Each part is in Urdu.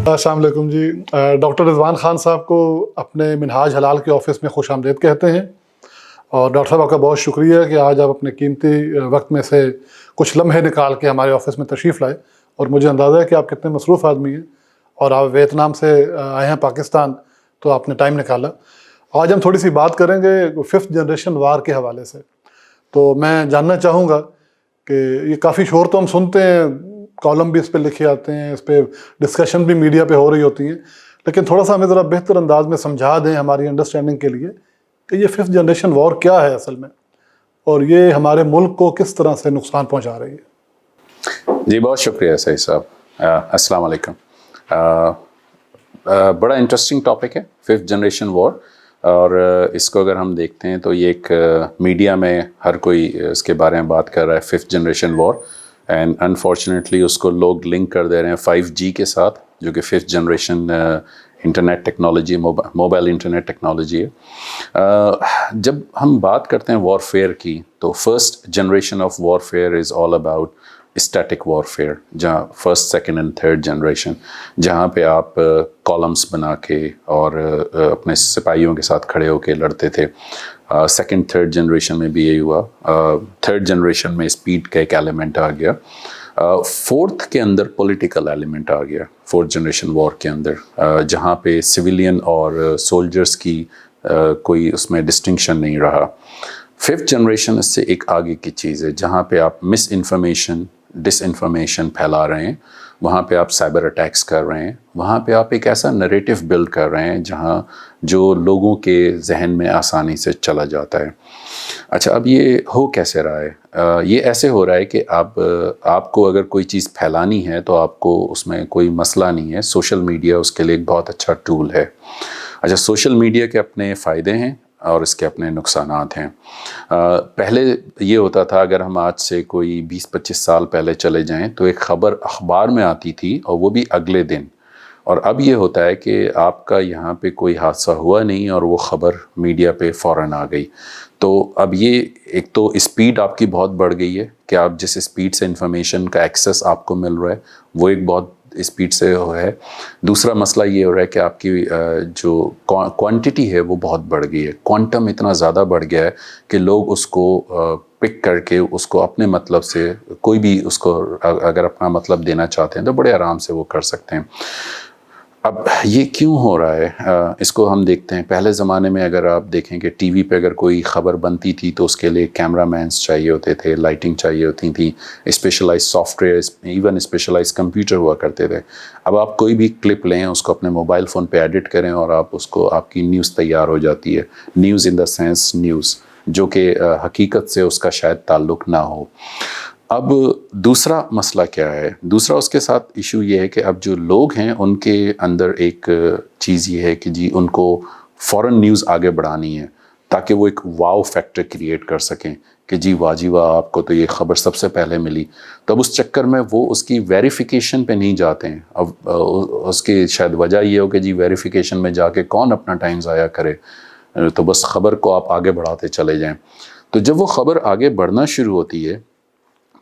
السلام علیکم جی. ڈاکٹر رضوان خان صاحب کو اپنے منہاج حلال کے آفس میں خوش آمدید کہتے ہیں. اور ڈاکٹر صاحب آپ کا بہت شکریہ کہ آج آپ اپنے قیمتی وقت میں سے کچھ لمحے نکال کے ہمارے آفس میں تشریف لائے. اور مجھے اندازہ ہے کہ آپ کتنے مصروف آدمی ہیں اور آپ ویتنام سے آئے ہیں پاکستان، تو آپ نے ٹائم نکالا. آج ہم تھوڑی سی بات کریں گے 5th جنریشن وار کے حوالے سے. تو میں جاننا چاہوں گا کہ یہ کافی شور تو ہم سنتے ہیں، کالم بھی اس پہ لکھے آتے ہیں، اس پہ ڈسکشن بھی میڈیا پہ ہو رہی ہوتی ہیں، لیکن تھوڑا سا ہمیں ذرا بہتر انداز میں سمجھا دیں ہماری انڈرسٹینڈنگ کے لیے کہ یہ 5th جنریشن وار کیا ہے اصل میں، اور یہ ہمارے ملک کو کس طرح سے نقصان پہنچا رہی ہے. جی بہت شکریہ سعید صاحب. السلام علیکم. بڑا انٹرسٹنگ ٹاپک ہے 5th جنریشن وار، اور اس کو اگر ہم دیکھتے ہیں تو یہ ایک میڈیا میں ہر کوئی اس کے بارے میں بات کر رہا ہے 5th generation war, and unfortunately اس کو لوگ لنک کر دے رہے ہیں 5G کے ساتھ، جو کہ 5th generation internet technology, mobile internet technology ہے. جب ہم بات کرتے ہیں وار فیئر کی تو 1st generation of warfare is all about static warfare, جہاں 1st، 2nd and 3rd generation, جہاں پہ آپ کالمس بنا کے اور اپنے سپاہیوں کے ساتھ کھڑے ہو کے لڑتے تھے. 2nd، 3rd جنریشن میں بھی یہی ہوا. 3rd جنریشن میں اسپیڈ کا ایک ایلیمنٹ آ گیا. 4th کے اندر پولیٹیکل ایلیمنٹ آ گیا 4th جنریشن وار کے اندر، جہاں پہ سویلین اور سولجرز کی کوئی اس میں ڈسٹنکشن نہیں رہا. 5th جنریشن اس سے ایک آگے کی چیز ہے، جہاں پہ آپ مس انفارمیشن، ڈس انفارمیشن پھیلا رہے ہیں، وہاں پہ آپ سائبر اٹیکس کر رہے ہیں، وہاں پہ آپ ایک ایسا نریٹو بلڈ کر رہے ہیں جہاں جو لوگوں کے ذہن میں آسانی سے چلا جاتا ہے. اچھا، اب یہ ہو کیسے رہا ہے؟ یہ ایسے ہو رہا ہے کہ آپ کو اگر کوئی چیز پھیلانی ہے تو آپ کو اس میں کوئی مسئلہ نہیں ہے. سوشل میڈیا اس کے لیے ایک بہت اچھا ٹول ہے. اچھا، سوشل میڈیا کے اپنے فائدے ہیں اور اس کے اپنے نقصانات ہیں. پہلے یہ ہوتا تھا، اگر ہم آج سے کوئی 20-25 سال پہلے چلے جائیں تو ایک خبر اخبار میں آتی تھی اور وہ بھی اگلے دن، اور اب یہ ہوتا ہے کہ آپ کا یہاں پہ کوئی حادثہ ہوا نہیں اور وہ خبر میڈیا پہ فوراً آ گئی. تو اب یہ ایک تو اسپیڈ آپ کی بہت بڑھ گئی ہے کہ آپ جس اسپیڈ سے انفارمیشن کا ایکسیس آپ کو مل رہا ہے وہ ایک بہت اسپیڈ سے ہے. دوسرا مسئلہ یہ ہو رہا ہے کہ آپ کی جو کوانٹٹی ہے وہ بہت بڑھ گئی ہے. کوانٹم اتنا زیادہ بڑھ گیا ہے کہ لوگ اس کو پک کر کے اس کو اپنے مطلب سے، کوئی بھی اس کو اگر اپنا مطلب دینا چاہتے ہیں تو بڑے آرام سے وہ کر سکتے ہیں. اب یہ کیوں ہو رہا ہے؟ اس کو ہم دیکھتے ہیں. پہلے زمانے میں اگر آپ دیکھیں کہ ٹی وی پہ اگر کوئی خبر بنتی تھی تو اس کے لیے کیمرہ مینس چاہیے ہوتے تھے، لائٹنگ چاہیے ہوتی تھی، specialize software, even specialize computer ہوا کرتے تھے. اب آپ کوئی بھی کلپ لیں، اس کو اپنے موبائل فون پہ ایڈٹ کریں اور آپ کی نیوز تیار ہو جاتی ہے. News in the sense news, جو کہ حقیقت سے اس کا شاید تعلق نہ ہو. اب دوسرا مسئلہ کیا ہے؟ دوسرا اس کے ساتھ ایشو یہ ہے کہ اب جو لوگ ہیں ان کے اندر ایک چیز یہ ہے کہ جی ان کو فوراً نیوز آگے بڑھانی ہے تاکہ وہ ایک واو فیکٹر کریٹ کر سکیں کہ جی واہ جی واہ، آپ کو تو یہ خبر سب سے پہلے ملی. تو اب اس چکر میں وہ اس کی ویریفیکیشن پہ نہیں جاتے ہیں. اب اس کی شاید وجہ یہ ہو کہ جی ویریفیکیشن میں جا کے کون اپنا ٹائم ضائع کرے، تو بس خبر کو آپ آگے بڑھاتے چلے جائیں. تو جب وہ خبر آگے بڑھنا شروع ہوتی ہے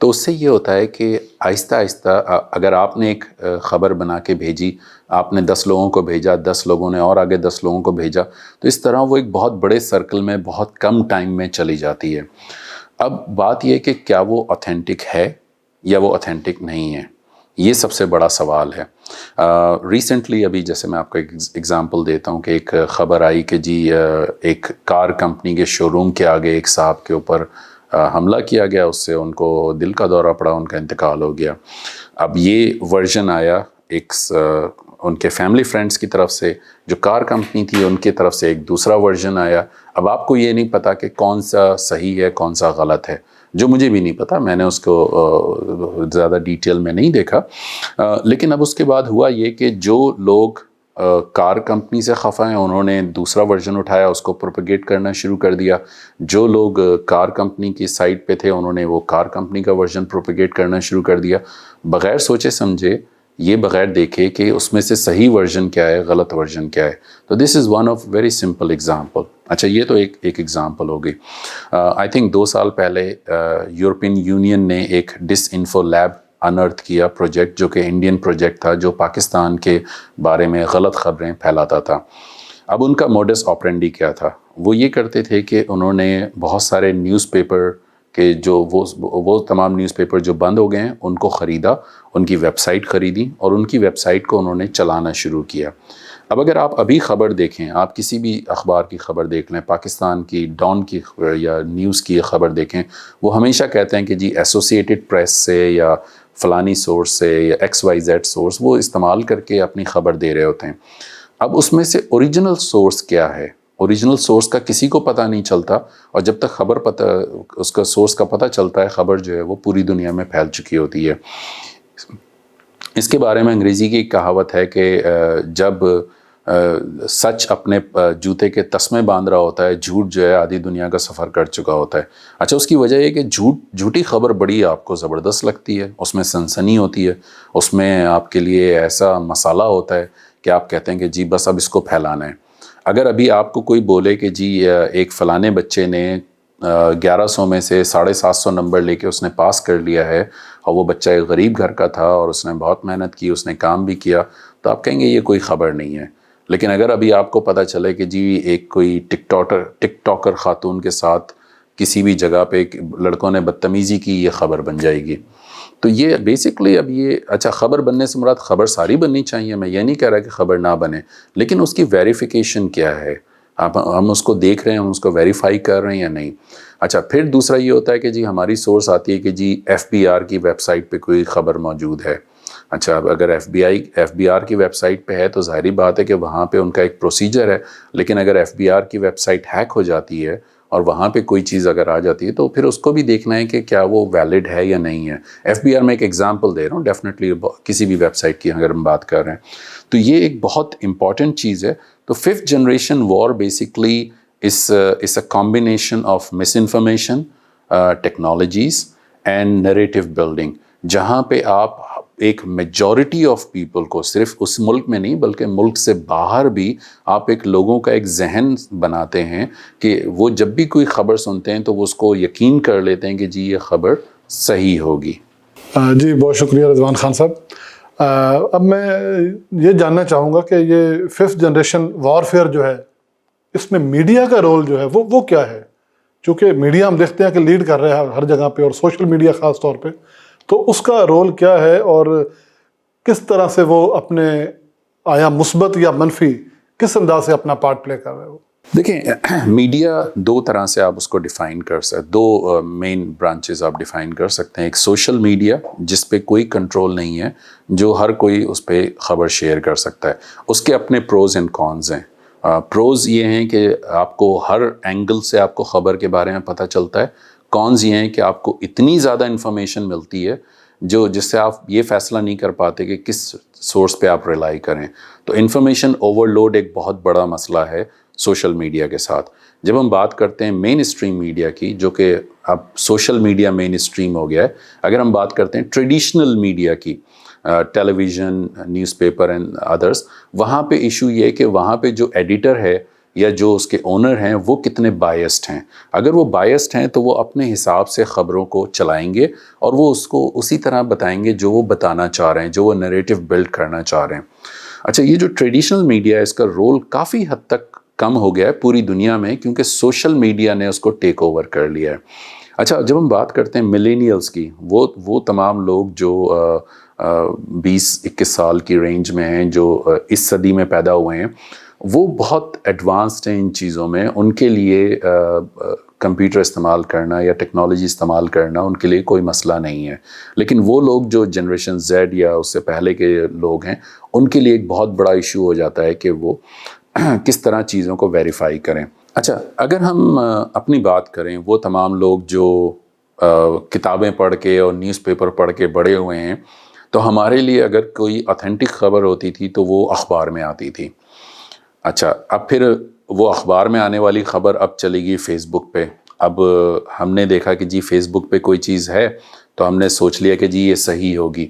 تو اس سے یہ ہوتا ہے کہ آہستہ آہستہ اگر آپ نے ایک خبر بنا کے بھیجی، آپ نے 10 لوگوں کو بھیجا، 10 لوگوں نے اور آگے 10 لوگوں کو بھیجا، تو اس طرح وہ ایک بہت بڑے سرکل میں بہت کم ٹائم میں چلی جاتی ہے. اب بات یہ کہ کیا وہ اوتھینٹک ہے یا وہ اوتھینٹک نہیں ہے، یہ سب سے بڑا سوال ہے. ریسنٹلی ابھی جیسے میں آپ کو ایک ایگزامپل دیتا ہوں کہ ایک خبر آئی کہ جی ایک کار کمپنی کے شو روم کے آگے ایک صاحب کے اوپر حملہ کیا گیا، اس سے ان کو دل کا دورہ پڑا، ان کا انتقال ہو گیا. اب یہ ورژن آیا ایک ان کے فیملی فرینڈز کی طرف سے، جو کار کمپنی تھی ان کی طرف سے ایک دوسرا ورژن آیا. اب آپ کو یہ نہیں پتا کہ کون سا صحیح ہے کون سا غلط ہے، جو مجھے بھی نہیں پتا، میں نے اس کو زیادہ ڈیٹیل میں نہیں دیکھا. لیکن اب اس کے بعد ہوا یہ کہ جو لوگ کار کمپنی سے خفا ہیں انہوں نے دوسرا ورژن اٹھایا، اس کو پروپیگیٹ کرنا شروع کر دیا. جو لوگ کار کمپنی کی سائٹ پہ تھے انہوں نے وہ کار کمپنی کا ورژن پروپیگیٹ کرنا شروع کر دیا، بغیر سوچے سمجھے، یہ بغیر دیکھے کہ اس میں سے صحیح ورژن کیا ہے، غلط ورژن کیا ہے. تو this is one of very simple example. اچھا، یہ تو ایک ایگزامپل ہو گئی. آئی تھنک 2 سال پہلے یورپین یونین نے ایک ڈس انفو لیب انرتھ کیا پروجیکٹ، جو کہ انڈین پروجیکٹ تھا، جو پاکستان کے بارے میں غلط خبریں پھیلاتا تھا۔ اب ان کا موڈس آپرینڈی کیا تھا؟ وہ یہ کرتے تھے کہ انہوں نے بہت سارے نیوز پیپر کہ جو وہ تمام نیوز پیپر جو بند ہو گئے ہیں ان کو خریدا، ان کی ویب سائٹ خریدی اور ان کی ویب سائٹ کو انہوں نے چلانا شروع کیا۔ اب اگر آپ ابھی خبر دیکھیں، آپ کسی بھی اخبار کی خبر دیکھ لیں، پاکستان کی ڈان کی یا نیوز کی خبر دیکھیں، وہ ہمیشہ کہتے ہیں کہ جی ایسوسیٹڈ پریس سے یا فلانی سورس سے یا ایکس وائی زیڈ سورس وہ استعمال کر کے اپنی خبر دے رہے ہوتے ہیں۔ اب اس میں سے اوریجنل سورس کیا ہے؟ اوریجنل سورس کا کسی کو پتہ نہیں چلتا، اور جب تک خبر اس کا سورس کا پتہ چلتا ہے، خبر جو ہے وہ پوری دنیا میں پھیل چکی ہوتی ہے۔ اس کے بارے میں انگریزی کی ایک کہاوت ہے کہ جب سچ اپنے جوتے کے تسمے باندھ رہا ہوتا ہے، جھوٹ جو ہے آدھی دنیا کا سفر کر چکا ہوتا ہے۔ اچھا، اس کی وجہ یہ کہ جھوٹی خبر بڑی آپ کو زبردست لگتی ہے، اس میں سنسنی ہوتی ہے، اس میں آپ کے لیے ایسا مسالہ ہوتا ہے کہ آپ کہتے ہیں کہ جی بس اب اس کو پھیلانا ہے۔ اگر ابھی آپ کو کوئی بولے کہ جی ایک فلانے بچے نے 1100 میں سے 750 نمبر لے کے اس نے پاس کر لیا ہے، اور وہ بچہ ایک غریب گھر کا تھا اور اس نے بہت محنت کی، اس نے کام بھی کیا، تو آپ کہیں گے یہ کوئی خبر نہیں ہے۔ لیکن اگر ابھی آپ کو پتہ چلے کہ جی ایک کوئی ٹک ٹاکر خاتون کے ساتھ کسی بھی جگہ پہ لڑکوں نے بدتمیزی کی، یہ خبر بن جائے گی۔ تو یہ بیسکلی اب یہ اچھا، خبر بننے سے مراد خبر ساری بننی چاہیے، میں یہ نہیں کہہ رہا کہ خبر نہ بنے، لیکن اس کی ویریفیکیشن کیا ہے؟ ہم اس کو دیکھ رہے ہیں، ہم اس کو ویریفائی کر رہے ہیں یا نہیں؟ اچھا، پھر دوسرا یہ ہوتا ہے کہ جی ہماری سورس آتی ہے کہ جی ایف بی آر کی ویب سائٹ پہ کوئی خبر موجود ہے۔ اچھا، اب اگر ایف بی آر کی ویب سائٹ پہ ہے تو ظاہری بات ہے کہ وہاں پہ ان کا ایک پروسیجر ہے، لیکن اگر ایف بی آر کی ویب سائٹ ہیک ہو جاتی ہے اور وہاں پہ کوئی چیز اگر آ جاتی ہے تو پھر اس کو بھی دیکھنا ہے کہ کیا وہ ویلڈ ہے یا نہیں ہے۔ ایف بی آر میں ایک ایگزامپل دے رہا ہوں، ڈیفینیٹلی کسی بھی ویب سائٹ کی اگر ہم بات کر رہے ہیں تو یہ ایک بہت امپورٹنٹ چیز ہے۔ تو 5th generation war basically is a combination of misinformation, technologies and narrative building، جہاں پہ آپ ایک میجورٹی آف پیپل کو، صرف اس ملک میں نہیں بلکہ ملک سے باہر بھی، آپ ایک لوگوں کا ایک ذہن بناتے ہیں کہ وہ جب بھی کوئی خبر سنتے ہیں تو وہ اس کو یقین کر لیتے ہیں کہ جی یہ خبر صحیح ہوگی۔ جی بہت شکریہ رضوان خان صاحب۔ اب میں یہ جاننا چاہوں گا کہ یہ 5th جنریشن وارفیئر جو ہے، اس میں میڈیا کا رول جو ہے وہ کیا ہے؟ چونکہ میڈیا ہم دیکھتے ہیں کہ لیڈ کر رہا ہے ہر جگہ پہ، اور سوشل میڈیا خاص طور پہ، تو اس کا رول کیا ہے اور کس طرح سے وہ اپنے آیا مثبت یا منفی کس انداز سے اپنا پارٹ پلے کر رہے ہو؟ دیکھیں، میڈیا دو طرح سے آپ اس کو ڈیفائن کر سکتے، دو مین برانچز آپ ڈیفائن کر سکتے ہیں۔ ایک سوشل میڈیا جس پہ کوئی کنٹرول نہیں ہے، جو ہر کوئی اس پہ خبر شیئر کر سکتا ہے، اس کے اپنے پروز اینڈ کونز ہیں۔ پروز یہ ہیں کہ آپ کو ہر اینگل سے آپ کو خبر کے بارے میں پتہ چلتا ہے، کونز یہ ہیں کہ آپ کو اتنی زیادہ انفارمیشن ملتی ہے جس سے آپ یہ فیصلہ نہیں کر پاتے کہ کس سورس پہ آپ ریلائی کریں۔ تو انفارمیشن اوور لوڈ ایک بہت بڑا مسئلہ ہے سوشل میڈیا کے ساتھ۔ جب ہم بات کرتے ہیں مین اسٹریم میڈیا کی، جو کہ اب سوشل میڈیا مین اسٹریم ہو گیا ہے، اگر ہم بات کرتے ہیں ٹریڈیشنل میڈیا کی، television, newspaper and others, وہاں پہ ایشو یہ ہے کہ وہاں پہ جو ایڈیٹر ہے یا جو اس کے اونر ہیں وہ کتنے بائسڈ ہیں۔ اگر وہ بائسڈ ہیں تو وہ اپنے حساب سے خبروں کو چلائیں گے اور وہ اس کو اسی طرح بتائیں گے جو وہ بتانا چاہ رہے ہیں، جو وہ نیریٹو بلڈ کرنا چاہ رہے ہیں۔ اچھا، یہ جو ٹریڈیشنل میڈیا ہے، اس کا رول کافی حد تک کم ہو گیا ہے پوری دنیا میں، کیونکہ سوشل میڈیا نے اس کو ٹیک اوور کر لیا ہے۔ اچھا، جب ہم بات کرتے ہیں ملینیلز کی، وہ تمام لوگ جو 20-21 سال کی رینج میں ہیں، جو اس صدی میں پیدا ہوئے ہیں، وہ بہت ایڈوانسڈ ہیں ان چیزوں میں۔ ان کے لیے کمپیوٹر استعمال کرنا یا ٹیکنالوجی استعمال کرنا ان کے لیے کوئی مسئلہ نہیں ہے، لیکن وہ لوگ جو جنریشن زیڈ یا اس سے پہلے کے لوگ ہیں، ان کے لیے ایک بہت بڑا ایشو ہو جاتا ہے کہ وہ کس طرح چیزوں کو ویریفائی کریں۔ اچھا، اگر ہم اپنی بات کریں، وہ تمام لوگ جو کتابیں پڑھ کے اور نیوز پیپر پڑھ کے بڑے ہوئے ہیں، تو ہمارے لیے اگر کوئی آتھینٹک خبر ہوتی تھی تو وہ اخبار میں آتی تھی۔ اچھا، اب پھر وہ اخبار میں آنے والی خبر اب چلے گی فیس بک پہ۔ اب ہم نے دیکھا کہ جی فیس بک پہ کوئی چیز ہے تو ہم نے سوچ لیا کہ جی یہ صحیح ہوگی۔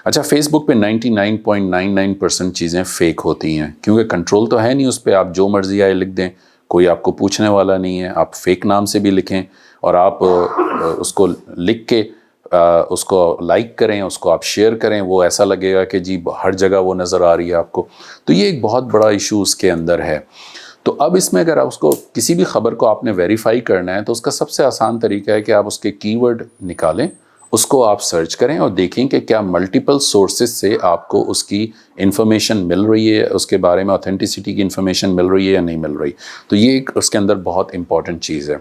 اچھا، فیس بک پہ 99.99% چیزیں فیک ہوتی ہیں، کیونکہ کنٹرول تو ہے نہیں اس پہ، آپ جو مرضی آئے لکھ دیں، کوئی آپ کو پوچھنے والا نہیں ہے۔ آپ فیک نام سے بھی لکھیں اور آپ اس کو لکھ کے اس کو لائک کریں, اس کو آپ شیئر کریں, وہ ایسا لگے گا کہ جی ہر جگہ وہ نظر آ رہی ہے آپ کو. تو یہ ایک بہت بڑا ایشو اس کے اندر ہے. تو اب اس میں اگر آپ اس کو کسی بھی خبر کو آپ نے ویریفائی کرنا ہے تو اس کا سب سے آسان طریقہ ہے کہ آپ اس کے کی ورڈ نکالیں, اس کو آپ سرچ کریں اور دیکھیں کہ کیا ملٹیپل سورسز سے آپ کو اس کی انفارمیشن مل رہی ہے, اس کے بارے میں اوتھینٹسٹی کی انفارمیشن مل رہی ہے یا نہیں مل رہی. تو یہ ایک اس کے اندر بہت امپورٹنٹ چیز ہے.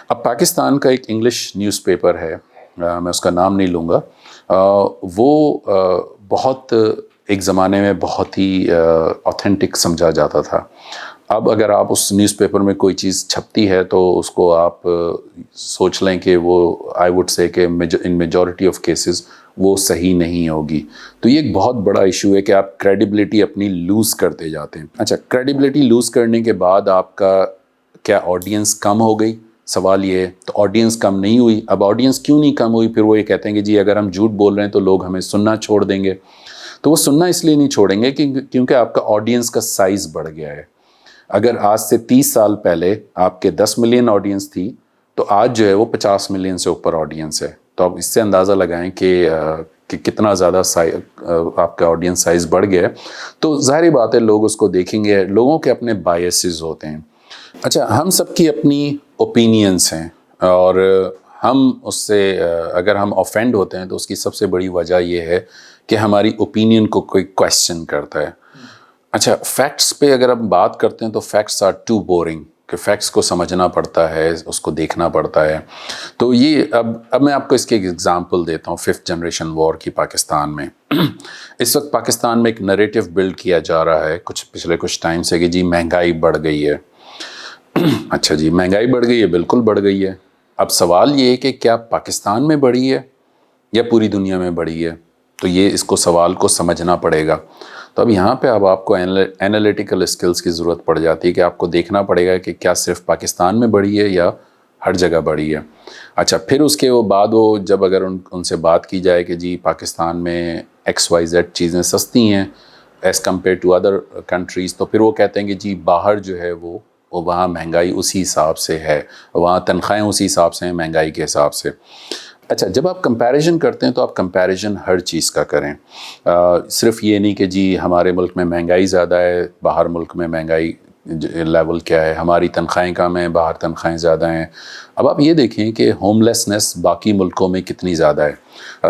اب پاکستان کا ایک انگلش نیوز پیپر ہے, میں اس کا نام نہیں لوں گا, وہ بہت ایک زمانے میں بہت ہی اوتھینٹک سمجھا جاتا تھا. اب اگر آپ اس نیوز پیپر میں کوئی چیز چھپتی ہے تو اس کو آپ سوچ لیں کہ وہ آئی وڈ سے کہ ان میجورٹی آف کیسز وہ صحیح نہیں ہوگی. تو یہ ایک بہت بڑا ایشو ہے کہ آپ کریڈیبلٹی اپنی لوز کرتے جاتے ہیں. اچھا, کریڈیبلٹی لوز کرنے کے بعد آپ کا کیا آڈینس کم ہو گئی؟ سوال یہ ہے. تو آڈینس کم نہیں ہوئی. اب آڈینس کیوں نہیں کم ہوئی؟ پھر وہ یہ کہتے ہیں کہ جی اگر ہم جھوٹ بول رہے ہیں تو لوگ ہمیں سننا چھوڑ دیں گے. تو وہ سننا اس لیے نہیں چھوڑیں گے کیونکہ آپ کا آڈینس کا سائز بڑھ گیا ہے. اگر آج سے 30 سال پہلے آپ کے 10 ملین آڈینس تھی تو آج جو ہے وہ 50 ملین سے اوپر آڈینس ہے. تو آپ اس سے اندازہ لگائیں کہ کتنا زیادہ آپ کا آڈینس سائز بڑھ گیا ہے. تو ظاہری بات ہے لوگ اس کو دیکھیں گے. لوگوں کے اپنے بائسز ہوتے ہیں. اچھا, ہم سب کی اپنی اوپینینس ہیں اور ہم اس سے اگر ہم آفینڈ ہوتے ہیں تو اس کی سب سے بڑی وجہ یہ ہے کہ ہماری اوپینین کو کوئی کویسچن کرتا ہے. اچھا, فیکٹس پہ اگر ہم بات کرتے ہیں تو فیکٹس آر ٹو بورنگ, کہ فیکٹس کو سمجھنا پڑتا ہے, اس کو دیکھنا پڑتا ہے. تو یہ اب میں آپ کو اس کی ایک ایگزامپل دیتا ہوں 5th جنریشن وار کی پاکستان میں. اس وقت پاکستان میں ایک نریٹو بلڈ کیا جا رہا ہے پچھلے کچھ ٹائم سے کہ جی مہنگائی بڑھ گئی ہے. اچھا جی, مہنگائی بڑھ گئی ہے, بالکل بڑھ گئی ہے. اب سوال یہ ہے کہ کیا پاکستان میں بڑھی ہے یا پوری دنیا میں بڑھی ہے؟ تو یہ اس کو سوال کو سمجھنا پڑے گا. تو اب یہاں پہ اب آپ کو اینالیٹیکل اسکلز کی ضرورت پڑ جاتی ہے کہ آپ کو دیکھنا پڑے گا کہ کیا صرف پاکستان میں بڑھی ہے یا ہر جگہ بڑھی ہے. اچھا, پھر اس کے بعد وہ جب اگر ان سے بات کی جائے کہ جی پاکستان میں XYZ چیزیں سستی ہیں as compare to other countries, تو پھر وہ کہتے ہیں کہ جی باہر جو ہے وہ وہاں مہنگائی اسی حساب سے ہے, وہاں تنخواہیں اسی حساب سے ہیں مہنگائی کے حساب سے. اچھا, جب آپ کمپیریزن کرتے ہیں تو آپ کمپیریزن ہر چیز کا کریں. صرف یہ نہیں کہ جی ہمارے ملک میں مہنگائی زیادہ ہے, باہر ملک میں مہنگائی لیول کیا ہے, ہماری تنخواہیں کم ہیں, باہر تنخواہیں زیادہ ہیں. اب آپ یہ دیکھیں کہ ہوم لیسنس باقی ملکوں میں کتنی زیادہ ہے.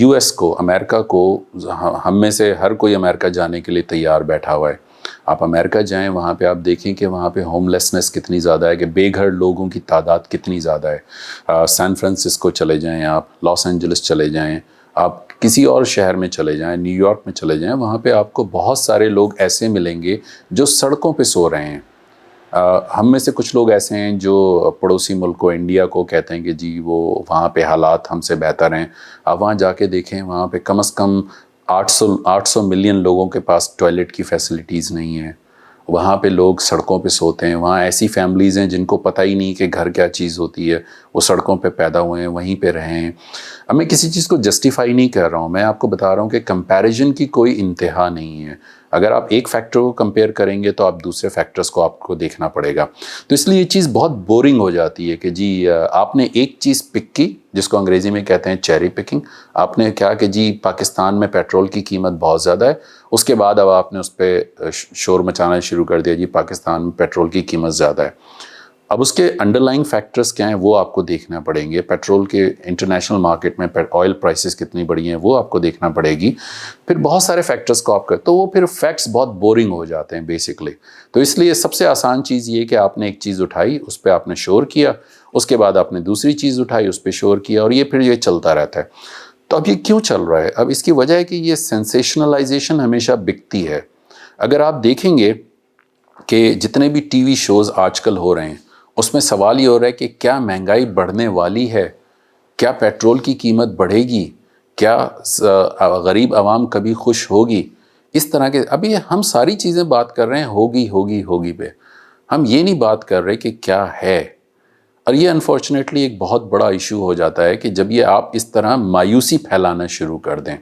US کو, امریکہ کو, ہم میں سے ہر کوئی امریکہ جانے کے لیے تیار بیٹھا ہوا ہے. آپ امریکہ جائیں, وہاں پہ آپ دیکھیں کہ وہاں پہ ہوم لیسنس کتنی زیادہ ہے, کہ بے گھر لوگوں کی تعداد کتنی زیادہ ہے. سان فرانسسکو چلے جائیں آپ, لاس اینجلس چلے جائیں آپ, کسی اور شہر میں چلے جائیں, نیو یارک میں چلے جائیں, وہاں پہ آپ کو بہت سارے لوگ ایسے ملیں گے جو سڑکوں پہ سو رہے ہیں. ہم میں سے کچھ لوگ ایسے ہیں جو پڑوسی ملک کو, انڈیا کو کہتے ہیں کہ جی وہ وہاں پہ حالات ہم سے بہتر ہیں. آپ وہاں جا کے دیکھیں, وہاں پہ کم از کم 800 ملین لوگوں کے پاس ٹوائلٹ کی فیسلٹیز نہیں ہیں. وہاں پہ لوگ سڑکوں پہ سوتے ہیں. وہاں ایسی فیملیز ہیں جن کو پتہ ہی نہیں کہ گھر کیا چیز ہوتی ہے, وہ سڑکوں پہ پیدا ہوئے ہیں, وہیں پہ رہے ہیں. اب میں کسی چیز کو جسٹیفائی نہیں کر رہا ہوں, میں آپ کو بتا رہا ہوں کہ کمپیریزن کی کوئی انتہا نہیں ہے. اگر آپ ایک فیکٹر کو کمپیئر کریں گے تو آپ دوسرے فیکٹرز کو آپ کو دیکھنا پڑے گا. تو اس لیے یہ چیز بہت بورنگ ہو جاتی ہے کہ جی آپ نے ایک چیز پک کی, جس کو انگریزی میں کہتے ہیں چیری پکنگ. آپ نے کہا کہ جی پاکستان میں پیٹرول کی قیمت بہت زیادہ ہے, اس کے بعد اب آپ نے اس پہ شور مچانا شروع کر دیا جی پاکستان میں پیٹرول کی قیمت زیادہ ہے. اب اس کے انڈر لائنگ فیکٹرز کیا ہیں وہ آپ کو دیکھنا پڑیں گے. پیٹرول کے انٹرنیشنل مارکیٹ میں آئل پرائسز کتنی بڑھی ہیں وہ آپ کو دیکھنا پڑے گی. پھر بہت سارے فیکٹرز کو آپ کر, تو وہ پھر فیکٹس بہت بورنگ ہو جاتے ہیں بیسکلی. تو اس لیے سب سے آسان چیز یہ کہ آپ نے ایک چیز اٹھائی, اس پہ آپ نے شور کیا, اس کے بعد آپ نے دوسری چیز اٹھائی, اس پہ شور کیا, اور یہ پھر یہ چلتا رہتا ہے. تو اب یہ کیوں چل رہا ہے؟ اب اس کی وجہ ہے کہ یہ سینسیشنلائزیشن ہمیشہ بکتی ہے. اگر آپ دیکھیں گے کہ جتنے بھی ٹی وی شوز آج کل ہو رہے ہیں اس میں سوال یہ ہو رہا ہے کہ کیا مہنگائی بڑھنے والی ہے, کیا پیٹرول کی قیمت بڑھے گی, کیا غریب عوام کبھی خوش ہوگی. اس طرح کے ابھی ہم ساری چیزیں بات کر رہے ہیں ہوگی ہوگی ہوگی پہ, ہم یہ نہیں بات کر رہے کہ کیا ہے. اور یہ انفارچونیٹلی ایک بہت بڑا ایشو ہو جاتا ہے کہ جب یہ آپ اس طرح مایوسی پھیلانا شروع کر دیں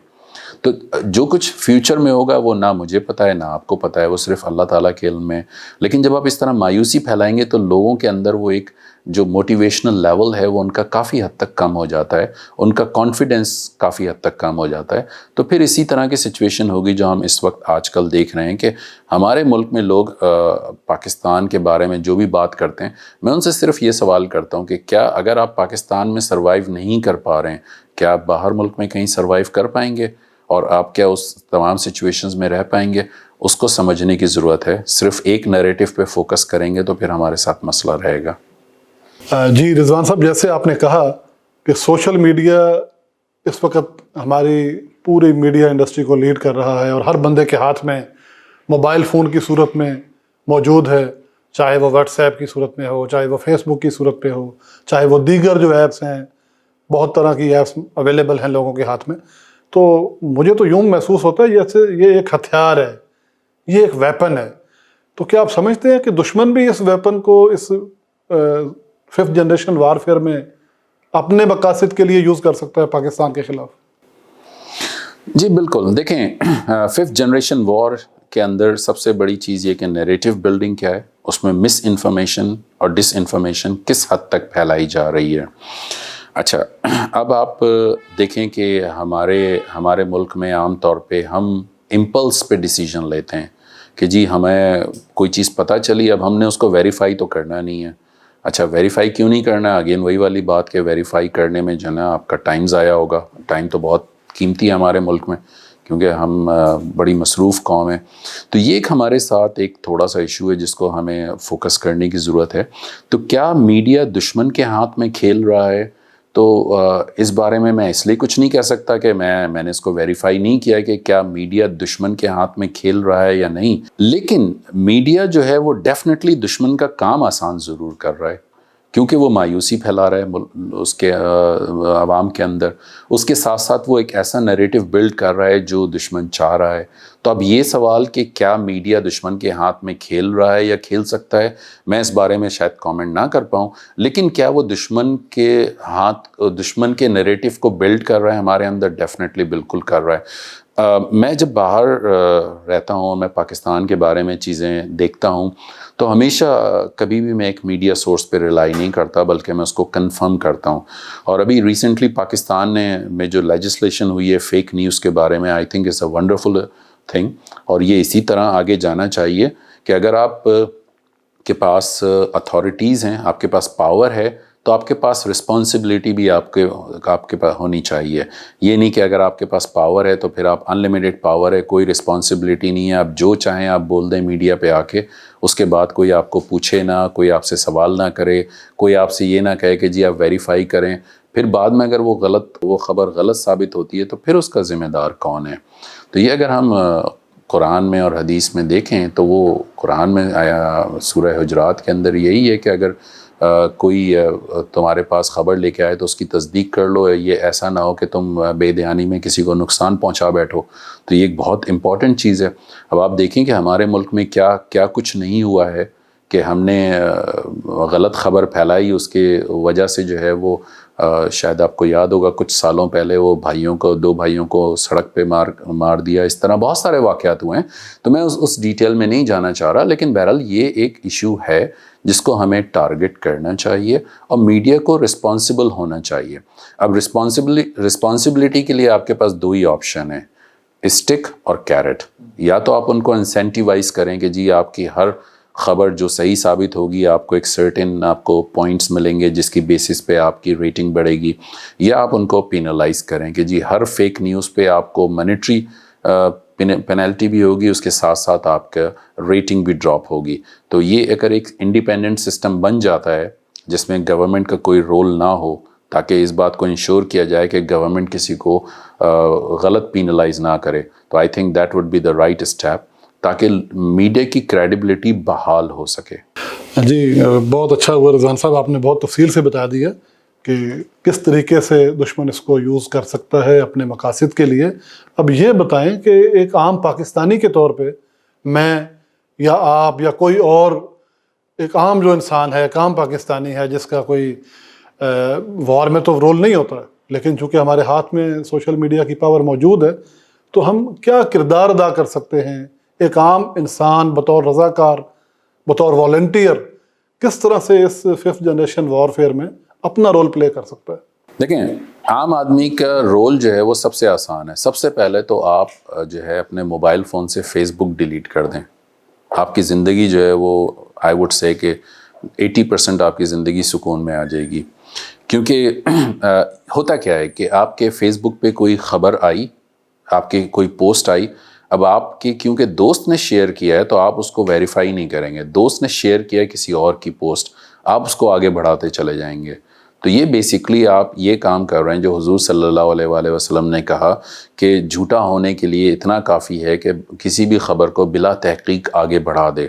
تو جو کچھ فیوچر میں ہوگا وہ نہ مجھے پتہ ہے نہ آپ کو پتہ ہے، وہ صرف اللہ تعالیٰ کے علم میں. لیکن جب آپ اس طرح مایوسی پھیلائیں گے تو لوگوں کے اندر وہ ایک جو موٹیویشنل لیول ہے وہ ان کا کافی حد تک کم ہو جاتا ہے، ان کا کانفیڈنس کافی حد تک کم ہو جاتا ہے. تو پھر اسی طرح کی سچویشن ہوگی جو ہم اس وقت آج کل دیکھ رہے ہیں کہ ہمارے ملک میں لوگ پاکستان کے بارے میں جو بھی بات کرتے ہیں، میں ان سے صرف یہ سوال کرتا ہوں کہ کیا اگر آپ پاکستان میں سروائیو نہیں کر پا رہے ہیں، کیا آپ باہر ملک میں کہیں سروائیو کر پائیں گے؟ اور آپ کیا اس تمام سچویشنز میں رہ پائیں گے؟ اس کو سمجھنے کی ضرورت ہے. صرف ایک نیریٹو پہ فوکس کریں گے تو پھر ہمارے ساتھ مسئلہ رہے گا. جی رضوان صاحب، جیسے آپ نے کہا کہ سوشل میڈیا اس وقت ہماری پوری میڈیا انڈسٹری کو لیڈ کر رہا ہے اور ہر بندے کے ہاتھ میں موبائل فون کی صورت میں موجود ہے، چاہے وہ واٹس ایپ کی صورت میں ہو، چاہے وہ فیس بک کی صورت پہ ہو، چاہے وہ دیگر جو ایپس ہیں، بہت طرح کی ایپس اویلیبل ہیں لوگوں کے ہاتھ میں. تو مجھے تو یوں محسوس ہوتا ہے جیسے یہ ایک ہتھیار ہے، یہ ایک ویپن ہے. تو کیا آپ سمجھتے ہیں کہ دشمن بھی اس ویپن کو اس 5th جنریشن وارفیئر میں اپنے مقاصد کے لیے یوز کر سکتا ہے پاکستان کے خلاف؟ جی بالکل. دیکھیں 5th جنریشن وار کے اندر سب سے بڑی چیز یہ کہ نیریٹو بلڈنگ کیا ہے، اس میں مس انفارمیشن اور ڈس انفارمیشن کس حد تک پھیلائی جا رہی ہے. اچھا، اب آپ دیکھیں کہ ہمارے ملک میں عام طور پہ ہم امپلس پہ ڈیسیجن لیتے ہیں کہ جی ہمیں کوئی چیز پتہ چلی، اب ہم نے اس کو ویریفائی تو کرنا نہیں ہے. اچھا، ویریفائی کیوں نہیں کرنا؟ اگین وہی والی بات کہ ویریفائی کرنے میں جو ہے نا آپ کا ٹائم ضائع ہوگا. ٹائم تو بہت قیمتی ہے ہمارے ملک میں کیونکہ ہم بڑی مصروف قوم ہے. تو یہ ایک ہمارے ساتھ ایک تھوڑا سا ایشو ہے جس کو ہمیں فوکس کرنے کی ضرورت ہے. تو کیا میڈیا دشمن کے ہاتھ میں کھیل رہا ہے؟ تو اس بارے میں اس لیے کچھ نہیں کہہ سکتا کہ میں نے اس کو ویریفائی نہیں کیا کہ کیا میڈیا دشمن کے ہاتھ میں کھیل رہا ہے یا نہیں. لیکن میڈیا جو ہے وہ ڈیفینیٹلی دشمن کا کام آسان ضرور کر رہا ہے کیونکہ وہ مایوسی پھیلا رہا ہے اس کے عوام کے اندر. اس کے ساتھ ساتھ وہ ایک ایسا نیریٹو بلڈ کر رہا ہے جو دشمن چاہ رہا ہے. تو اب یہ سوال کہ کیا میڈیا دشمن کے ہاتھ میں کھیل رہا ہے یا کھیل سکتا ہے، میں اس بارے میں شاید کامنٹ نہ کر پاؤں. لیکن کیا وہ دشمن کے نیریٹو کو بلڈ کر رہا ہے ہمارے اندر؟ ڈیفینیٹلی بالکل کر رہا ہے. میں جب باہر رہتا ہوں، میں پاکستان کے بارے میں چیزیں دیکھتا ہوں تو ہمیشہ کبھی بھی میں ایک میڈیا سورس پہ ریلائی نہیں کرتا بلکہ میں اس کو کنفرم کرتا ہوں. اور ابھی ریسنٹلی پاکستان میں جو لیجسلیشن ہوئی ہے فیک نیوز کے بارے میں، I think it's a wonderful thing. اور یہ اسی طرح آگے جانا چاہیے کہ اگر آپ کے پاس اتھارٹیز ہیں، آپ کے پاس پاور ہے، تو آپ کے پاس رسپانسبلٹی بھی آپ کے پاس ہونی چاہیے. یہ نہیں کہ اگر آپ کے پاس پاور ہے تو پھر آپ انلمیٹڈ پاور ہے، کوئی رسپانسبلٹی نہیں ہے، آپ جو چاہیں آپ بول دیں میڈیا پہ آ کے، اس کے بعد کوئی آپ کو پوچھے نہ، کوئی آپ سے سوال نہ کرے، کوئی آپ سے یہ نہ کہے کہ جی آپ ویریفائی کریں. پھر بعد میں اگر وہ خبر غلط ثابت ہوتی ہے تو پھر اس کا ذمہ دار کون ہے؟ تو یہ اگر ہم قرآن میں اور حدیث میں دیکھیں تو وہ قرآن میں آیا سورہ حجرات کے اندر یہی ہے کہ اگر کوئی تمہارے پاس خبر لے کے آئے تو اس کی تصدیق کر لو، یہ ایسا نہ ہو کہ تم بے دھیانی میں کسی کو نقصان پہنچا بیٹھو. تو یہ ایک بہت امپورٹنٹ چیز ہے. اب آپ دیکھیں کہ ہمارے ملک میں کیا کچھ نہیں ہوا ہے کہ ہم نے غلط خبر پھیلائی، اس کے وجہ سے جو ہے وہ شاید آپ کو یاد ہوگا کچھ سالوں پہلے وہ دو بھائیوں کو سڑک پہ مار دیا. اس طرح بہت سارے واقعات ہوئے ہیں. تو میں اس ڈیٹیل میں نہیں جانا چاہ رہا، لیکن بہرحال یہ ایک ایشو ہے جس کو ہمیں ٹارگٹ کرنا چاہیے اور میڈیا کو رسپانسبل ہونا چاہیے. اب رسپانسبلٹی کے لیے آپ کے پاس دو ہی آپشن ہیں، اسٹک اور کیرٹ. یا تو آپ ان کو انسینٹیوائز کریں کہ جی آپ کی ہر خبر جو صحیح ثابت ہوگی آپ کو ایک سرٹن آپ کو پوائنٹس ملیں گے جس کی بیسس پہ آپ کی ریٹنگ بڑھے گی، یا آپ ان کو پینلائز کریں کہ جی ہر فیک نیوز پہ آپ کو منیٹری پینلٹی بھی ہوگی، اس کے ساتھ ساتھ آپ کا ریٹنگ بھی ڈراپ ہوگی. تو یہ اگر ایک انڈیپینڈنٹ سسٹم بن جاتا ہے جس میں گورنمنٹ کا کوئی رول نہ ہو، تاکہ اس بات کو انشور کیا جائے کہ گورنمنٹ کسی کو غلط پینلائز نہ کرے، تو I think that would be the right step تاکہ میڈیا کی کریڈیبلٹی بحال ہو سکے. جی بہت اچھا ہوا رضوان صاحب، آپ نے بہت تفصیل سے بتا دیا کہ کس طریقے سے دشمن اس کو یوز کر سکتا ہے اپنے مقاصد کے لیے. اب یہ بتائیں کہ ایک عام پاکستانی کے طور پہ میں یا آپ یا کوئی اور ایک عام جو انسان ہے، ایک عام پاکستانی ہے جس کا کوئی وار میں تو رول نہیں ہوتا، لیکن چونکہ ہمارے ہاتھ میں سوشل میڈیا کی پاور موجود ہے، تو ہم کیا کردار ادا کر سکتے ہیں؟ ایک عام انسان بطور رضاکار، بطور والنٹیئر کس طرح سے اس 5th جنریشن وارفیئر میں اپنا رول پلے کر سکتا ہے؟ دیکھیں، عام آدمی کا رول جو ہے وہ سب سے آسان ہے. سب سے پہلے تو آپ جو ہے اپنے موبائل فون سے فیس بک ڈیلیٹ کر دیں. آپ کی زندگی جو ہے وہ آئی وڈ سے کہ 80% آپ کی زندگی سکون میں آ جائے گی. کیونکہ ہوتا کیا ہے کہ آپ کے فیس بک پہ کوئی خبر آئی، آپ کی کوئی پوسٹ آئی، اب آپ کی کیونکہ دوست نے شیئر کیا ہے تو آپ اس کو ویریفائی نہیں کریں گے. دوست نے شیئر کیا ہے کسی اور کی پوسٹ، آپ اس کو آگے بڑھاتے چلے جائیں گے. تو یہ بیسکلی آپ یہ کام کر رہے ہیں جو حضور صلی اللہ علیہ وآلہ وسلم نے کہا کہ جھوٹا ہونے کے لیے اتنا کافی ہے کہ کسی بھی خبر کو بلا تحقیق آگے بڑھا دے.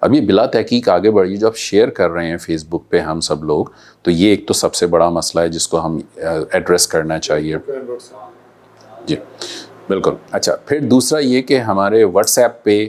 اب یہ بلا تحقیق آگے بڑھی جو آپ شیئر کر رہے ہیں فیس بک پہ ہم سب لوگ، تو یہ ایک تو سب سے بڑا مسئلہ ہے جس کو ہم ایڈریس کرنا چاہیے. جی بالکل. اچھا، پھر دوسرا یہ کہ ہمارے واٹس ایپ پہ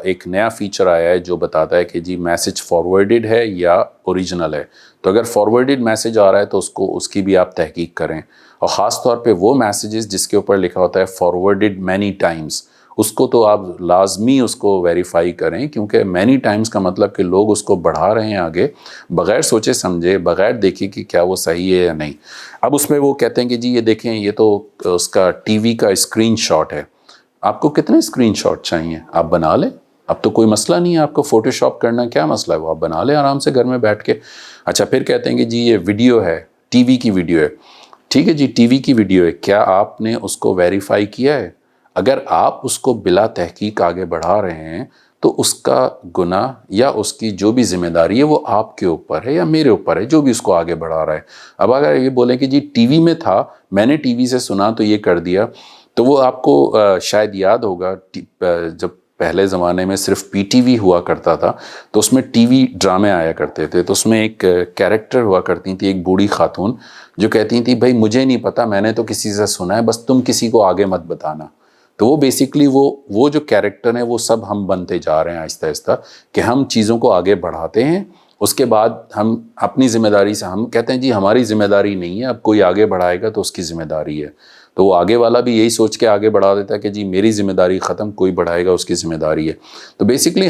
ایک نیا فیچر آیا ہے جو بتاتا ہے کہ جی میسج فارورڈڈ ہے یا اوریجنل ہے. تو اگر فارورڈڈ میسج آ رہا ہے تو اس کی بھی آپ تحقیق کریں، اور خاص طور پہ وہ میسیجز جس کے اوپر لکھا ہوتا ہے فارورڈڈ مینی ٹائمز، اس کو تو آپ لازمی اس کو ویریفائی کریں، کیونکہ مینی ٹائمز کا مطلب کہ لوگ اس کو بڑھا رہے ہیں آگے بغیر سوچے سمجھے، بغیر دیکھے کہ کیا وہ صحیح ہے یا نہیں. اب اس میں وہ کہتے ہیں کہ جی یہ دیکھیں یہ تو اس کا ٹی وی کا اسکرین شاٹ ہے. آپ کو کتنے اسکرین شاٹ چاہیے؟ آپ بنا لیں، اب تو کوئی مسئلہ نہیں ہے. آپ کو فوٹو شاپ کرنا کیا مسئلہ ہے؟ وہ آپ بنا لیں آرام سے گھر میں بیٹھ کے. اچھا، پھر کہتے ہیں کہ جی یہ ویڈیو ہے، ٹی وی کی ویڈیو ہے. ٹھیک ہے جی، ٹی وی کی ویڈیو ہے، کیا آپ نے اس کو ویریفائی کیا ہے؟ اگر آپ اس کو بلا تحقیق آگے بڑھا رہے ہیں تو اس کا گناہ یا اس کی جو بھی ذمہ داری ہے وہ آپ کے اوپر ہے یا میرے اوپر ہے جو بھی اس کو آگے بڑھا رہا ہے. اب اگر یہ بولیں کہ جی ٹی وی میں تھا، میں نے ٹی وی سے سنا تو یہ کر دیا، تو وہ آپ کو شاید یاد ہوگا جب پہلے زمانے میں صرف پی ٹی وی ہوا کرتا تھا تو اس میں ٹی وی ڈرامے آیا کرتے تھے. تو اس میں ایک کیریکٹر ہوا کرتی تھی، ایک بوڑھی خاتون جو کہتی تھی بھائی مجھے نہیں پتا، میں نے تو کسی سے سنا ہے، بس تم کسی کو آگے مت بتانا. تو وہ بیسکلی وہ جو کیریکٹر ہیں وہ سب ہم بنتے جا رہے ہیں آہستہ آہستہ، کہ ہم چیزوں کو آگے بڑھاتے ہیں، اس کے بعد ہم اپنی ذمہ داری سے ہم کہتے ہیں جی ہماری ذمہ داری نہیں ہے، اب کوئی آگے بڑھائے گا تو اس کی ذمہ داری ہے. تو وہ آگے والا بھی یہی سوچ کے آگے بڑھا دیتا ہے کہ جی میری ذمہ داری ختم، کوئی بڑھائے گا اس کی ذمہ داری ہے. تو بیسکلی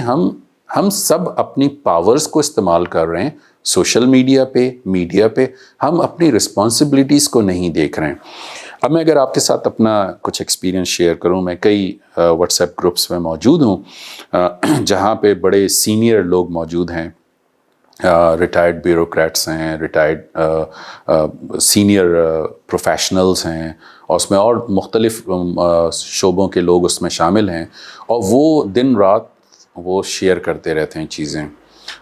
ہم سب اپنی پاورز کو استعمال کر رہے ہیں سوشل میڈیا پہ، ہم اپنی رسپانسبلٹیز کو نہیں دیکھ رہے ہیں. اب میں اگر آپ کے ساتھ اپنا کچھ ایکسپیرینس شیئر کروں، میں کئی واٹس ایپ گروپس میں موجود ہوں جہاں پہ بڑے سینئر لوگ موجود ہیں، ریٹائرڈ بیوروکریٹس ہیں، ریٹائرڈ سینئر پروفیشنلز ہیں، اور اس میں اور مختلف شعبوں کے لوگ اس میں شامل ہیں، اور وہ دن رات وہ شیئر کرتے رہتے ہیں چیزیں.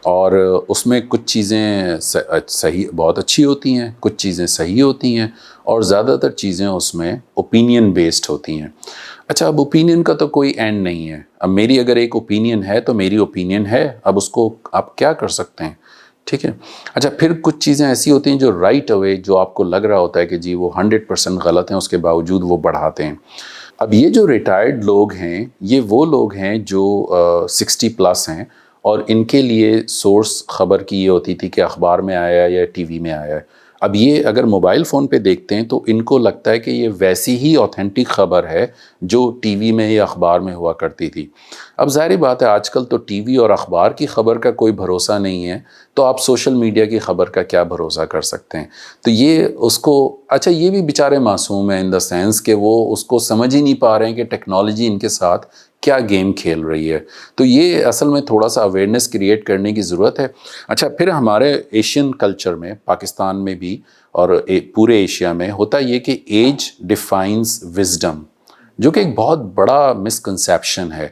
اور اس میں کچھ چیزیں صحیح بہت اچھی ہوتی ہیں، کچھ چیزیں صحیح ہوتی ہیں، اور زیادہ تر چیزیں اس میں اوپینین بیسڈ ہوتی ہیں. اچھا، اب اوپینین کا تو کوئی اینڈ نہیں ہے. اب میری اگر ایک اوپینین ہے تو میری اوپینین ہے، اب اس کو آپ کیا کر سکتے ہیں؟ ٹھیک ہے. اچھا، پھر کچھ چیزیں ایسی ہوتی ہیں جو رائٹ اوے جو آپ کو لگ رہا ہوتا ہے کہ جی وہ 100% غلط ہیں، اس کے باوجود وہ بڑھاتے ہیں. اب یہ جو ریٹائرڈ لوگ ہیں یہ وہ لوگ ہیں جو 60+ ہیں، اور ان کے لیے سورس خبر کی یہ ہوتی تھی کہ اخبار میں آیا یا ٹی وی میں آیا ہے. اب یہ اگر موبائل فون پہ دیکھتے ہیں تو ان کو لگتا ہے کہ یہ ویسی ہی اوتھینٹک خبر ہے جو ٹی وی میں یا اخبار میں ہوا کرتی تھی. اب ظاہری بات ہے آج کل تو ٹی وی اور اخبار کی خبر کا کوئی بھروسہ نہیں ہے، تو آپ سوشل میڈیا کی خبر کا کیا بھروسہ کر سکتے ہیں؟ تو یہ اس کو اچھا، یہ بھی بیچارے معصوم ہیں ان دا سینس کہ وہ اس کو سمجھ ہی نہیں پا رہے ہیں کہ ٹیکنالوجی ان کے ساتھ کیا گیم کھیل رہی ہے. تو یہ اصل میں تھوڑا سا اویئرنیس کریٹ کرنے کی ضرورت ہے. اچھا، پھر ہمارے ایشین کلچر میں، پاکستان میں بھی اور پورے ایشیا میں ہوتا یہ کہ ایج ڈیفائنز وزڈم، جو کہ ایک بہت بڑا مسکنسیپشن ہے.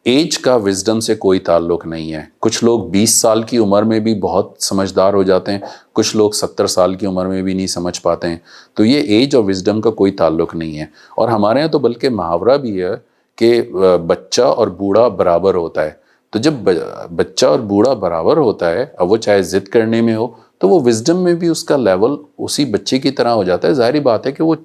ایج کا وزڈم سے کوئی تعلق نہیں ہے. کچھ لوگ 20 سال کی عمر میں بھی بہت سمجھدار ہو جاتے ہیں، کچھ لوگ 70 سال کی عمر میں بھی نہیں سمجھ پاتے ہیں. تو یہ ایج اور وزڈم کا کوئی تعلق نہیں ہے. اور ہمارے یہاں تو بلکہ محاورہ بھی ہے کہ بچہ اور بوڑھا برابر ہوتا ہے. تو جب بچہ اور بوڑھا برابر ہوتا ہے، اب وہ چاہے ضد کرنے میں ہو، تو وہ وزڈم میں بھی اس کا لیول اسی بچے کی طرح ہو جاتا ہے. ظاہری بات ہے کہ وہ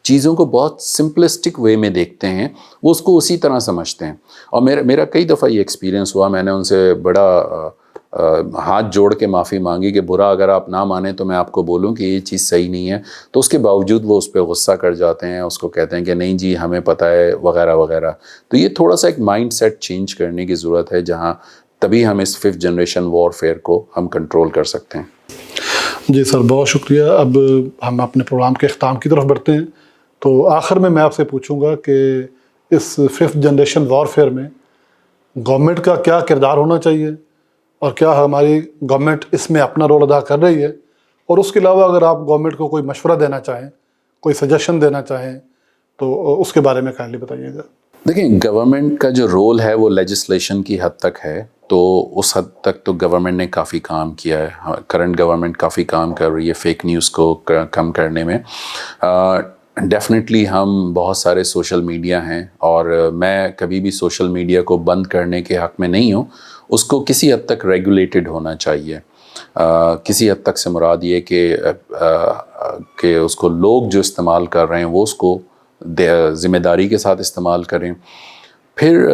چیزوں کو بہت سمپلسٹک وے میں دیکھتے ہیں، وہ اس کو اسی طرح سمجھتے ہیں. اور میرا کئی دفعہ یہ ایکسپیرینس ہوا، میں نے ان سے بڑا ہاتھ جوڑ کے معافی مانگی کہ برا اگر آپ نہ مانیں تو میں آپ کو بولوں کہ یہ چیز صحیح نہیں ہے، تو اس کے باوجود وہ اس پہ غصہ کر جاتے ہیں، اس کو کہتے ہیں کہ نہیں جی ہمیں پتہ ہے وغیرہ وغیرہ. تو یہ تھوڑا سا ایک مائنڈ سیٹ چینج کرنے کی ضرورت ہے، جہاں تبھی ہم اس 5th جنریشن وارفیئر کو ہم کنٹرول کر سکتے ہیں. جی سر، بہت شکریہ. اب ہم اپنے پروگرام کے اختتام کی طرف بڑھتے ہیں. تو آخر میں آپ سے پوچھوں گا کہ اس 5th جنریشن وارفیئر میں گورنمنٹ کا کیا کردار ہونا چاہیے، اور کیا ہماری گورنمنٹ اس میں اپنا رول ادا کر رہی ہے؟ اور اس کے علاوہ اگر آپ گورنمنٹ کو کوئی مشورہ دینا چاہیں، کوئی سجیشن دینا چاہیں، تو اس کے بارے میں کائنڈلی بتائیے گا. دیکھیں، گورنمنٹ کا جو رول ہے وہ لیجسلیشن کی حد تک ہے، تو اس حد تک تو گورنمنٹ نے کافی کام کیا ہے. کرنٹ گورنمنٹ کافی کام کر رہی ہے فیک نیوز کو کم کرنے میں. ڈیفینیٹلی ہم بہت سارے سوشل میڈیا ہیں، اور میں کبھی بھی سوشل میڈیا کو بند کرنے کے حق میں نہیں ہوں. اس کو کسی حد تک ریگولیٹڈ ہونا چاہیے. کسی حد تک سے مراد یہ کہ اس کو لوگ جو استعمال کر رہے ہیں وہ اس کو ذمہ داری کے ساتھ استعمال کریں. پھر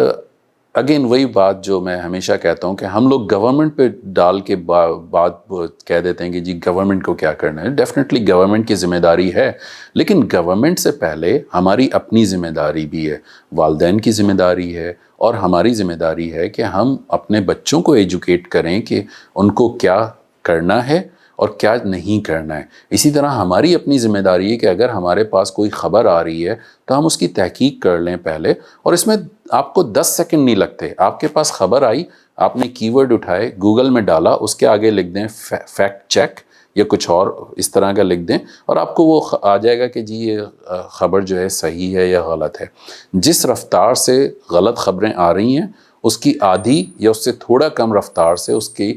اگین وہی بات جو میں ہمیشہ کہتا ہوں کہ ہم لوگ گورنمنٹ پہ ڈال کے بات کہہ دیتے ہیں کہ جی گورنمنٹ کو کیا کرنا ہے. ڈیفینیٹلی گورنمنٹ کی ذمہ داری ہے، لیکن گورنمنٹ سے پہلے ہماری اپنی ذمہ داری بھی ہے، والدین کی ذمہ داری ہے، اور ہماری ذمہ داری ہے کہ ہم اپنے بچوں کو ایجوکیٹ کریں کہ ان کو کیا کرنا ہے اور کیا نہیں کرنا ہے. اسی طرح ہماری اپنی ذمہ داری ہے کہ اگر ہمارے پاس کوئی خبر آ رہی ہے تو ہم اس کی تحقیق کر لیں پہلے، اور اس میں آپ کو 10 سیکنڈ نہیں لگتے. آپ کے پاس خبر آئی، آپ نے کی ورڈ اٹھائے، گوگل میں ڈالا، اس کے آگے لکھ دیں فیکٹ چیک یا کچھ اور اس طرح کا لکھ دیں، اور آپ کو وہ آ جائے گا کہ جی یہ خبر جو ہے صحیح ہے یا غلط ہے. جس رفتار سے غلط خبریں آ رہی ہیں، اس کی آدھی یا اس سے تھوڑا کم رفتار سے اس کی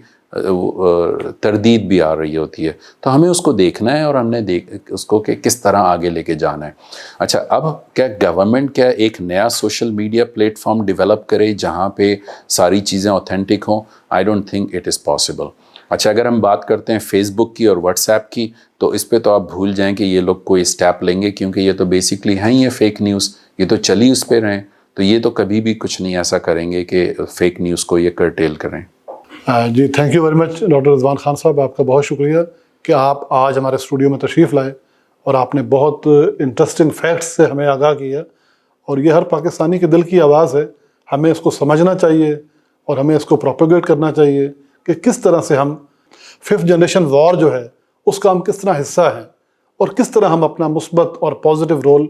تردید بھی آ رہی ہوتی ہے. تو ہمیں اس کو دیکھنا ہے، اور ہم نے اس کو کہ کس طرح آگے لے کے جانا ہے. اچھا، اب کیا گورنمنٹ کیا ایک نیا social media plate form develop کرے جہاں پہ ساری چیزیں اوتھینٹک ہوں؟ I don't think it is possible. اچھا، اگر ہم بات کرتے ہیں فیس بک کی اور واٹس ایپ کی، تو اس پہ تو آپ بھول جائیں کہ یہ لوگ کوئی اسٹیپ لیں گے، کیونکہ یہ تو بیسکلی ہیں ہی ہے فیک نیوز، یہ تو چلی اس پہ رہیں. تو یہ تو کبھی بھی کچھ نہیں ایسا کریں گے کہ فیک نیوز کو یہ کرٹیل کریں. جی thank you very much doctor Rizwan Khan صاحب. آپ کا بہت شکریہ کہ آپ آج ہمارے اسٹوڈیو میں تشریف لائے، اور آپ نے بہت انٹرسٹنگ فیکٹس سے ہمیں آگاہ کیا. اور یہ ہر پاکستانی کے دل کی آواز ہے. ہمیں اس کو سمجھنا چاہیے، اور ہمیں اس کو پروپیگیٹ کرنا چاہیے کہ کس طرح سے ہم 5th جنریشن وار جو ہے اس کا ہم کس طرح حصہ ہیں، اور کس طرح ہم اپنا مثبت اور پازیٹیو رول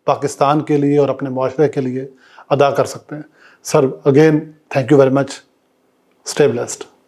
پاکستان کے لیے اور اپنے معاشرے کے لیے ادا کر سکتے ہیں. Sir again thank you very much. Stay blessed.